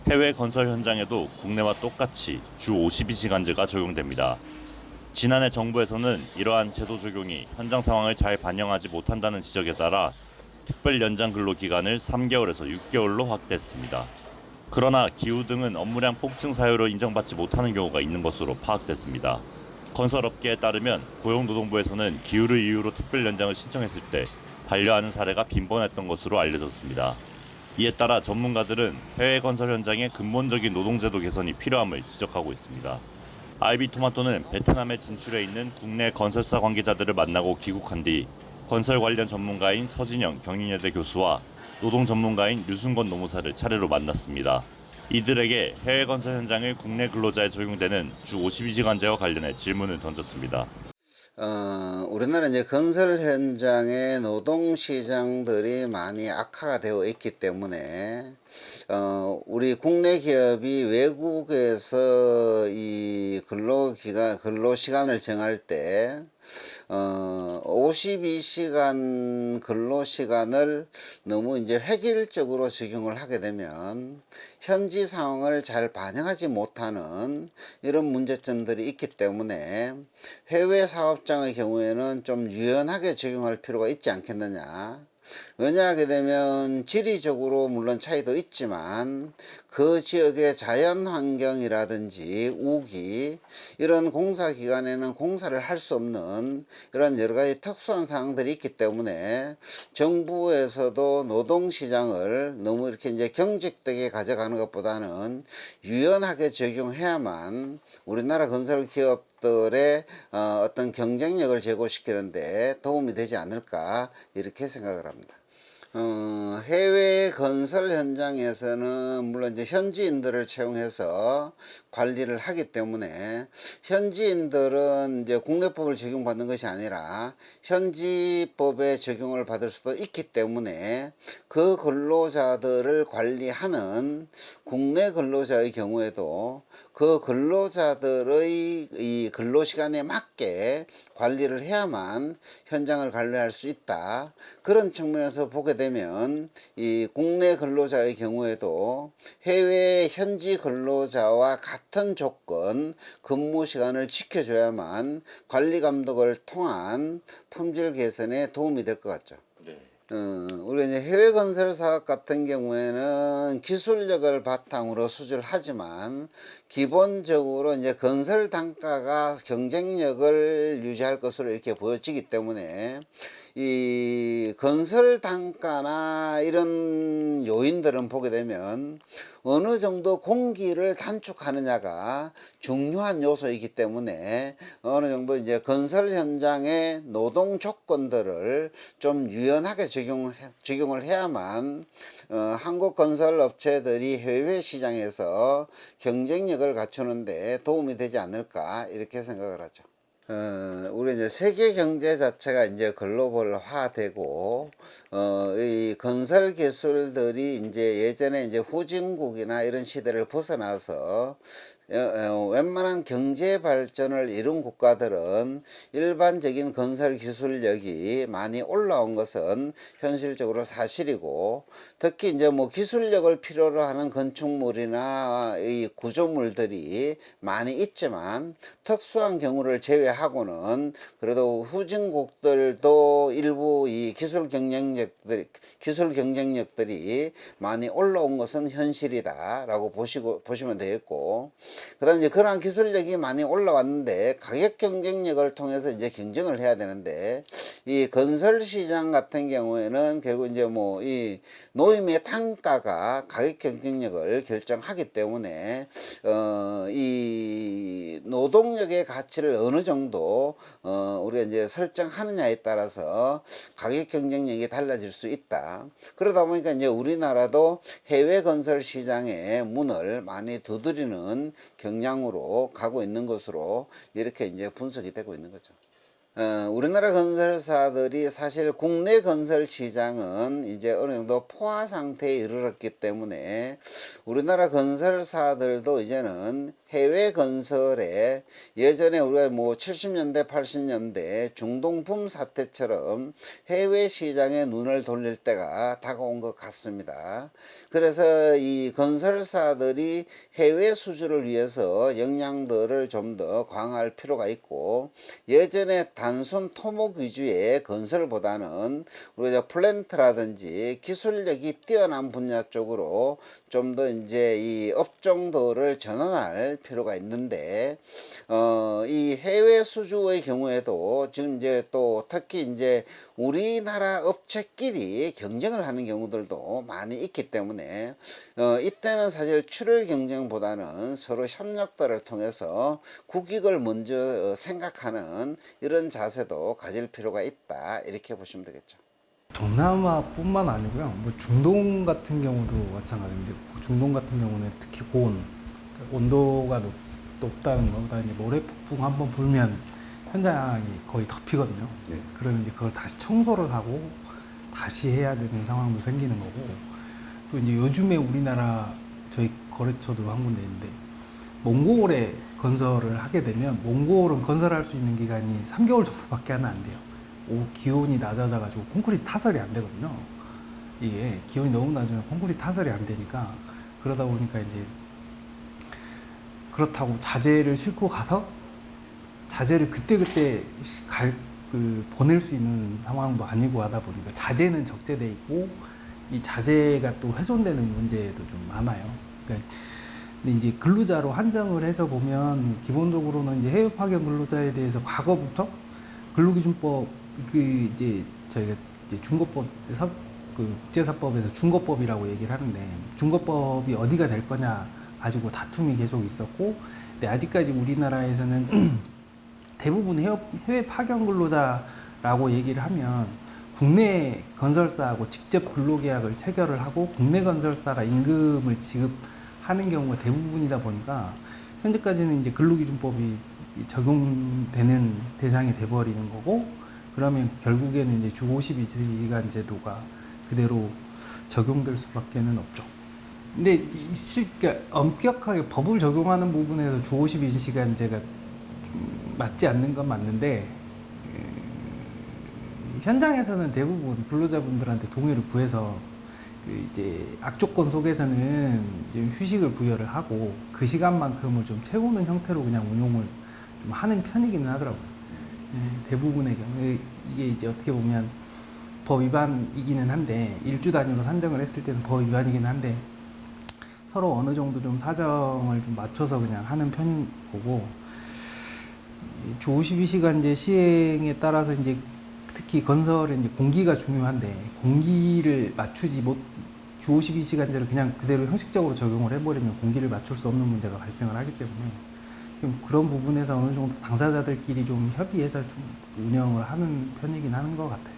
해외 건설 현장에도 국내와 똑같이 주 52시간제가 적용됩니다. 지난해 정부에서는 이러한 제도 적용이 현장 상황을 잘 반영하지 못한다는 지적에 따라 특별 연장 근로 기간을 3개월에서 6개월로 확대했습니다. 그러나 기후 등은 업무량 폭증 사유로 인정받지 못하는 경우가 있는 것으로 파악됐습니다. 건설업계에 따르면 고용노동부에서는 기후를 이유로 특별 연장을 신청했을 때 반려하는 사례가 빈번했던 것으로 알려졌습니다. 이에 따라 전문가들은 해외 건설 현장의 근본적인 노동제도 개선이 필요함을 지적하고 있습니다. 아이비토마토는 베트남에 진출해 있는 국내 건설사 관계자들을 만나고 귀국한 뒤 건설 관련 전문가인 서진영 경인여대 교수와 노동 전문가인 류순건 노무사를 차례로 만났습니다. 이들에게 해외 건설 현장의 국내 근로자에 적용되는 주 52시간제와 관련해 질문을 던졌습니다. 우리나라 이제 건설 현장의 노동 시장들이 많이 악화가 되어 있기 때문에, 우리 국내 기업이 외국에서 이 근로 시간을 정할 때, 52시간 근로 시간을 너무 이제 획일적으로 적용을 하게 되면 현지 상황을 잘 반영하지 못하는 이런 문제점들이 있기 때문에 해외 사업장의 경우에는 좀 유연하게 적용할 필요가 있지 않겠느냐. 왜냐하게 되면 지리적으로 물론 차이도 있지만 그 지역의 자연 환경이라든지 우기 이런 공사 기간에는 공사를 할 수 없는 이런 여러 가지 특수한 상황들이 있기 때문에 정부에서도 노동시장을 너무 이렇게 이제 경직되게 가져가는 것보다는 유연하게 적용해야만 우리나라 건설 기업들의 어떤 경쟁력을 제고시키는데 도움이 되지 않을까 이렇게 생각을 합니다. 해외 건설 현장에서는 물론 이제 현지인들을 채용해서 관리를 하기 때문에 현지인들은 이제 국내법을 적용받는 것이 아니라 현지법에 적용을 받을 수도 있기 때문에 그 근로자들을 관리하는 국내 근로자의 경우에도 그 근로자들의 이 근로시간에 맞게 관리를 해야만 현장을 관리할 수 있다. 그런 측면에서 보게 되면 이 국내 근로자의 경우에도 해외 현지 근로자와 같은 조건 근무 시간을 지켜줘야만 관리 감독을 통한 품질 개선에 도움이 될 것 같죠. 우리가 이제 해외 건설 사업 같은 경우에는 기술력을 바탕으로 수주를 하지만 기본적으로 이제 건설 단가가 경쟁력을 유지할 것으로 이렇게 보여지기 때문에 이 건설 단가나 이런 요인들은 보게 되면 어느 정도 공기를 단축하느냐가 중요한 요소이기 때문에 어느 정도 이제 건설 현장의 노동 조건들을 좀 유연하게 적용을 해야만 한국 건설 업체들이 해외 시장에서 경쟁력을 갖추는데 도움이 되지 않을까 이렇게 생각을 하죠. 우리 이제 세계 경제 자체가 이제 글로벌화되고, 이 건설 기술들이 이제 예전에 이제 후진국이나 이런 시대를 벗어나서 웬만한 경제 발전을 이룬 국가들은 일반적인 건설 기술력이 많이 올라온 것은 현실적으로 사실이고, 특히 이제 뭐 기술력을 필요로 하는 건축물이나 이 구조물들이 많이 있지만 특수한 경우를 제외하고는 그래도 후진국들도 일부 이 기술 경쟁력들이 많이 올라온 것은 현실이다라고 보시면 되겠고, 그다음 이제 그러한 기술력이 많이 올라왔는데 가격 경쟁력을 통해서 이제 경쟁을 해야 되는데, 이 건설 시장 같은 경우에는 결국 이제 뭐 이 노임의 단가가 가격 경쟁력을 결정하기 때문에 이 노동력의 가치를 어느 정도 우리가 이제 설정하느냐에 따라서 가격 경쟁력이 달라질 수 있다. 그러다 보니까 이제 우리나라도 해외 건설 시장의 문을 많이 두드리는 경향으로 가고 있는 것으로 이렇게 이제 분석이 되고 있는 거죠. 우리나라 건설사들이 사실 국내 건설 시장은 이제 어느 정도 포화 상태에 이르렀기 때문에 우리나라 건설사들도 이제는 해외 건설에 예전에 우리가 뭐 70년대 80년대 중동붐 사태처럼 해외 시장에 눈을 돌릴 때가 다가온 것 같습니다. 그래서 이 건설사들이 해외 수주를 위해서 역량들을 좀 더 강화할 필요가 있고, 예전에 단순 토목 위주의 건설보다는 우리가 플랜트라든지 기술력이 뛰어난 분야 쪽으로 좀 더 이제 이 업종들을 전환할 필요가 있는데, 이 해외 수주의 경우에도 지금 이제 또 특히 이제 우리나라 업체끼리 경쟁을 하는 경우들도 많이 있기 때문에 이때는 사실 출혈 경쟁보다는 서로 협력들을 통해서 국익을 먼저 생각하는 이런 자세도 가질 필요가 있다, 이렇게 보시면 되겠죠. 동남아뿐만 아니고요. 뭐 중동 같은 경우도 마찬가지인데, 중동 같은 경우는 특히 고온, 온도가 높다는 거, 그다음에 모래폭풍 한번 불면 현장이 거의 덮이거든요. 네. 그러면 이제 그걸 다시 청소를 하고 다시 해야 되는 상황도 생기는 거고, 또 이제 요즘에 우리나라 저희 거래처도 한 군데 있는데, 몽고올에 건설을 하게 되면 몽고올은 건설할 수 있는 기간이 3개월 정도밖에 하면 안 돼요. 기온이 낮아져가지고 콘크리트 타설이 안 되거든요. 이게 기온이 너무 낮으면 콘크리트 타설이 안 되니까, 그러다 보니까 이제 그렇다고 자재를 싣고 가서 자재를 그때그때 보낼 수 있는 상황도 아니고 하다 보니까 자재는 적재돼 있고, 이 자재가 또 훼손되는 문제도 좀 많아요. 그러니까 근데 이제 근로자로 한정을 해서 보면 기본적으로는 이제 해외 파견 근로자에 대해서 과거부터 근로기준법 이제 저희가 이제 중거법 국제사법에서 중거법이라고 얘기를 하는데, 중거법이 어디가 될 거냐 가지고 다툼이 계속 있었고, 근데 아직까지 우리나라에서는 대부분 해외 파견 근로자라고 얘기를 하면 국내 건설사하고 직접 근로계약을 체결을 하고 국내 건설사가 임금을 지급하는 경우가 대부분이다 보니까 현재까지는 이제 근로기준법이 적용되는 대상이 돼버리는 거고, 그러면 결국에는 이제 주 52시간 제도가 그대로 적용될 수밖에는 없죠. 근데 그러니까 엄격하게 법을 적용하는 부분에서 주 52시간제가 좀 맞지 않는 건 맞는데, 현장에서는 대부분 근로자분들한테 동의를 구해서 이제 악조건 속에서는 이제 휴식을 부여를 하고 그 시간만큼을 좀 채우는 형태로 그냥 운용을 좀 하는 편이기는 하더라고요. 대부분의 경우에 이게 이제 어떻게 보면 법 위반이기는 한데, 일주 단위로 산정을 했을 때는 법 위반이기는 한데, 서로 어느 정도 좀 사정을 좀 맞춰서 그냥 하는 편인 거고, 주 52시간제 시행에 따라서 이제 특히 건설은 이제 공기가 중요한데, 공기를 맞추지 못, 주 52시간제를 그냥 그대로 형식적으로 적용을 해버리면 공기를 맞출 수 없는 문제가 발생을 하기 때문에, 좀 그런 부분에서 어느 정도 당사자들끼리 좀 협의해서 좀 운영을 하는 편이긴 하는 것 같아요.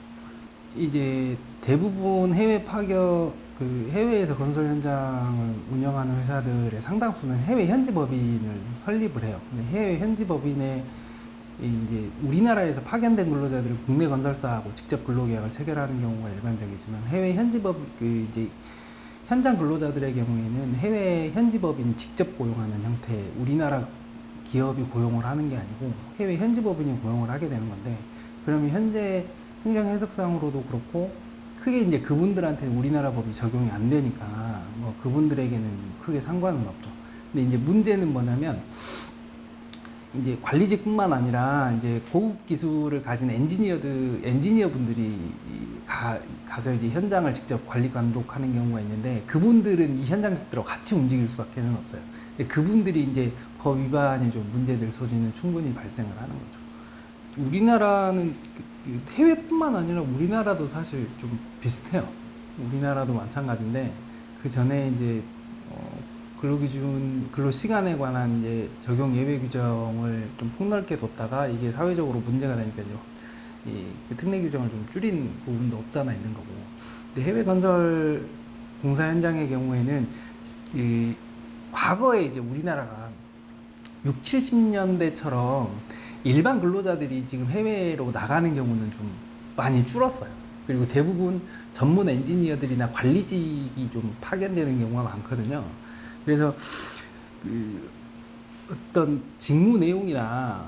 이제 대부분 해외에서 건설 현장을 운영하는 회사들의 상당수는 해외 현지 법인을 설립을 해요. 근데 해외 현지 법인에 이제 우리나라에서 파견된 근로자들을 국내 건설사하고 직접 근로계약을 체결하는 경우가 일반적이지만, 해외 현지법 이제 현장 근로자들의 경우에는 해외 현지법인 직접 고용하는 형태, 우리나라 기업이 고용을 하는 게 아니고 해외 현지법인이 고용을 하게 되는 건데, 그러면 현재 행정 해석상으로도 그렇고 크게 이제 그분들한테는 우리나라 법이 적용이 안 되니까 뭐 그분들에게는 크게 상관은 없죠. 근데 이제 문제는 뭐냐면, 이제 관리직뿐만 아니라 이제 고급 기술을 가진 엔지니어분들이 가서 이제 현장을 직접 관리 감독하는 경우가 있는데, 그분들은 이 현장직들하고 같이 움직일 수밖에는 없어요. 근데 그분들이 이제 법 위반이 좀 문제될 소지는 충분히 발생을 하는 거죠. 우리나라는 해외뿐만 아니라 우리나라도 사실 좀 비슷해요. 우리나라도 마찬가지인데, 그 전에 이제 근로기준, 근로시간에 관한 이제 적용 예외 규정을 좀 폭넓게 뒀다가 이게 사회적으로 문제가 되니까 이 특례 규정을 좀 줄인 부분도 없잖아 있는 거고. 근데 해외 건설 공사 현장의 경우에는 과거에 이제 우리나라가 60, 70년대처럼 일반 근로자들이 지금 해외로 나가는 경우는 좀 많이 줄었어요. 그리고 대부분 전문 엔지니어들이나 관리직이 좀 파견되는 경우가 많거든요. 그래서 그 어떤 직무 내용이나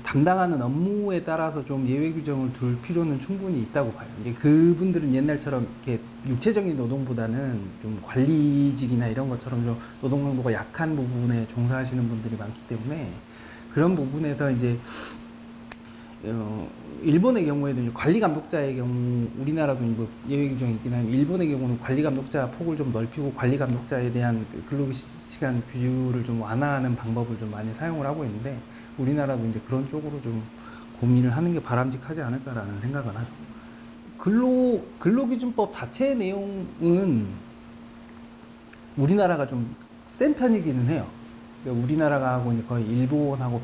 담당하는 업무에 따라서 좀 예외 규정을 둘 필요는 충분히 있다고 봐요. 이제 그분들은 옛날처럼 이렇게 육체적인 노동보다는 좀 관리직이나 이런 것처럼 좀 노동 강도가 약한 부분에 종사하시는 분들이 많기 때문에 그런 부분에서 이제 일본의 경우에도 이제 관리 감독자의 경우 우리나라도 뭐 예외 규정이 있긴 하지만 일본의 경우는 관리 감독자 폭을 좀 넓히고 관리 감독자에 대한 근로시간 규율을 좀 완화하는 방법을 좀 많이 사용을 하고 있는데 우리나라도 이제 그런 쪽으로 좀 고민을 하는 게 바람직하지 않을까라는 생각은 하죠. 근로기준법 자체 내용은 우리나라가 좀 센 편이기는 해요. 그러니까 우리나라가 하고 거의 일본하고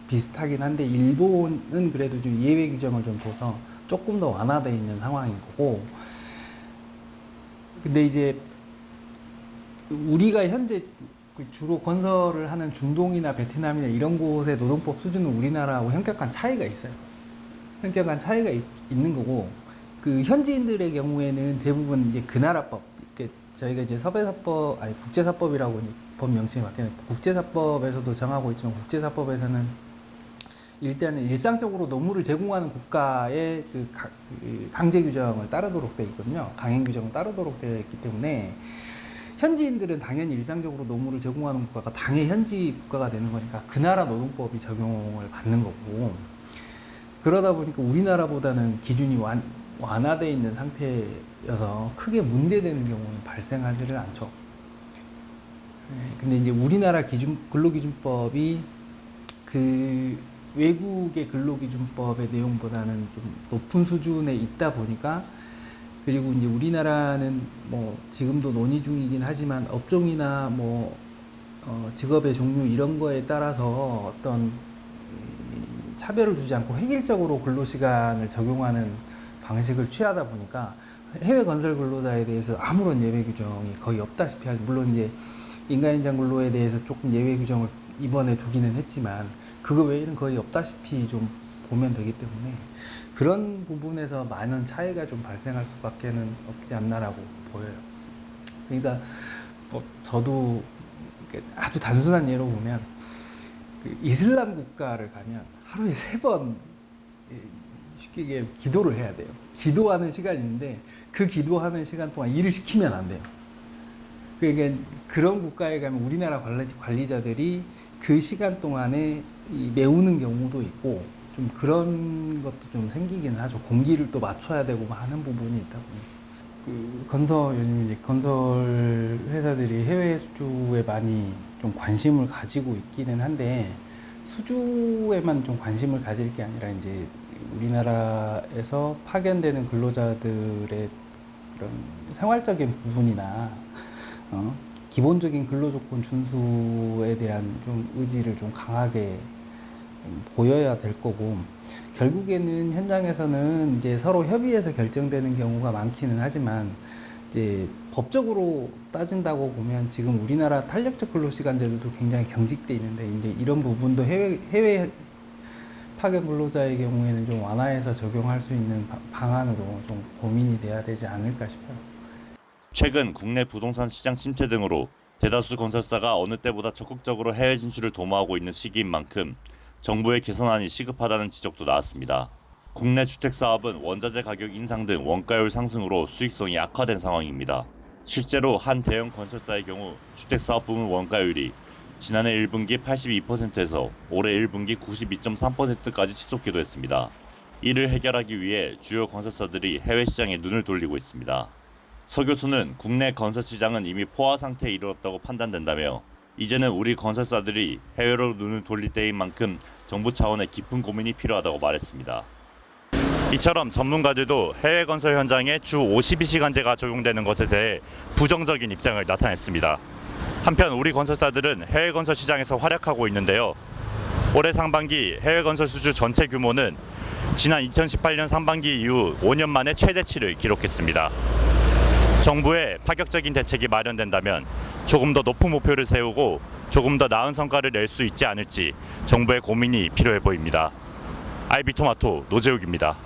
비슷하긴 한데 일본은 그래도 좀 예외 규정을 좀 둬서 조금 더 완화되어 있는 상황인 거고, 근데 이제 우리가 현재 주로 건설을 하는 중동이나 베트남이나 이런 곳의 노동법 수준은 우리나라하고 현격한 차이가 있어요. 현격한 차이가 있는 거고, 그 현지인들의 경우에는 대부분 이제 그 나라 법, 저희가 이제 서배사법, 아니 국제사법이라고 법 명칭이 바뀌는 국제사법에서도 정하고 있지만 국제사법에서는 일단은 일상적으로 노무를 제공하는 국가의 그 강제 규정을 따르도록 되어 있거든요. 강행 규정을 따르도록 되어 있기 때문에 현지인들은 당연히 일상적으로 노무를 제공하는 국가가 당연히 현지 국가가 되는 거니까 그 나라 노동법이 적용을 받는 거고, 그러다 보니까 우리나라보다는 기준이 완화되어 있는 상태여서 크게 문제되는 경우는 발생하지를 않죠. 근데 이제 우리나라 근로기준법이 그 외국의 근로기준법의 내용보다는 좀 높은 수준에 있다 보니까, 그리고 이제 우리나라는 뭐 지금도 논의 중이긴 하지만 업종이나 뭐 직업의 종류 이런 거에 따라서 어떤 차별을 두지 않고 획일적으로 근로시간을 적용하는 방식을 취하다 보니까 해외 건설 근로자에 대해서 아무런 예외 규정이 거의 없다시피 하죠. 물론 이제 인간인장 근로에 대해서 조금 예외 규정을 이번에 두기는 했지만 그거 외에는 거의 없다시피 좀 보면 되기 때문에 그런 부분에서 많은 차이가 좀 발생할 수밖에는 없지 않나라고 보여요. 그러니까 뭐 저도 아주 단순한 예로 보면 그 이슬람 국가를 가면 하루에 3번 쉽게 얘기하면 기도를 해야 돼요. 기도하는 시간이 있는데 그 기도하는 시간 동안 일을 시키면 안 돼요. 그러니까 그런 국가에 가면 우리나라 관리자들이 그 시간 동안에 메우는 경우도 있고 좀 그런 것도 좀 생기긴 하죠. 공기를 또 맞춰야 되고 하는 부분이 있다 보니 요즘 건설 회사들이 해외 수주에 많이 좀 관심을 가지고 있기는 한데 수주에만 좀 관심을 가질 게 아니라 이제 우리나라에서 파견되는 근로자들의 그런 생활적인 부분이나 기본적인 근로조건 준수에 대한 좀 의지를 좀 강하게 보여야 될 거고, 결국에는 현장에서는 이제 서로 협의해서 결정되는 경우가 많기는 하지만 이제 법적으로 따진다고 보면 지금 우리나라 탄력적 근로시간제도도 굉장히 경직돼 있는데 이제 이런 부분도 해외 파견 근로자의 경우에는 좀 완화해서 적용할 수 있는 방안으로 좀 고민이 돼야 되지 않을까 싶어요. 최근 국내 부동산 시장 침체 등으로 대다수 건설사가 어느 때보다 적극적으로 해외 진출을 도모하고 있는 시기인 만큼 정부의 개선안이 시급하다는 지적도 나왔습니다. 국내 주택 사업은 원자재 가격 인상 등 원가율 상승으로 수익성이 악화된 상황입니다. 실제로 한 대형 건설사의 경우 주택 사업 부문 원가율이 지난해 1분기 82%에서 올해 1분기 92.3%까지 치솟기도 했습니다. 이를 해결하기 위해 주요 건설사들이 해외 시장에 눈을 돌리고 있습니다. 서 교수는 국내 건설 시장은 이미 포화 상태에 이르렀다고 판단된다며 이제는 우리 건설사들이 해외로 눈을 돌릴 때인 만큼 정부 차원의 깊은 고민이 필요하다고 말했습니다. 이처럼 전문가들도 해외 건설 현장에 주 52시간제가 적용되는 것에 대해 부정적인 입장을 나타냈습니다. 한편 우리 건설사들은 해외 건설 시장에서 활약하고 있는데요. 올해 상반기 해외 건설 수주 전체 규모는 지난 2018년 상반기 이후 5년 만에 최대치를 기록했습니다. 정부의 파격적인 대책이 마련된다면 조금 더 높은 목표를 세우고 조금 더 나은 성과를 낼 수 있지 않을지 정부의 고민이 필요해 보입니다. 아이비토마토 노재욱입니다.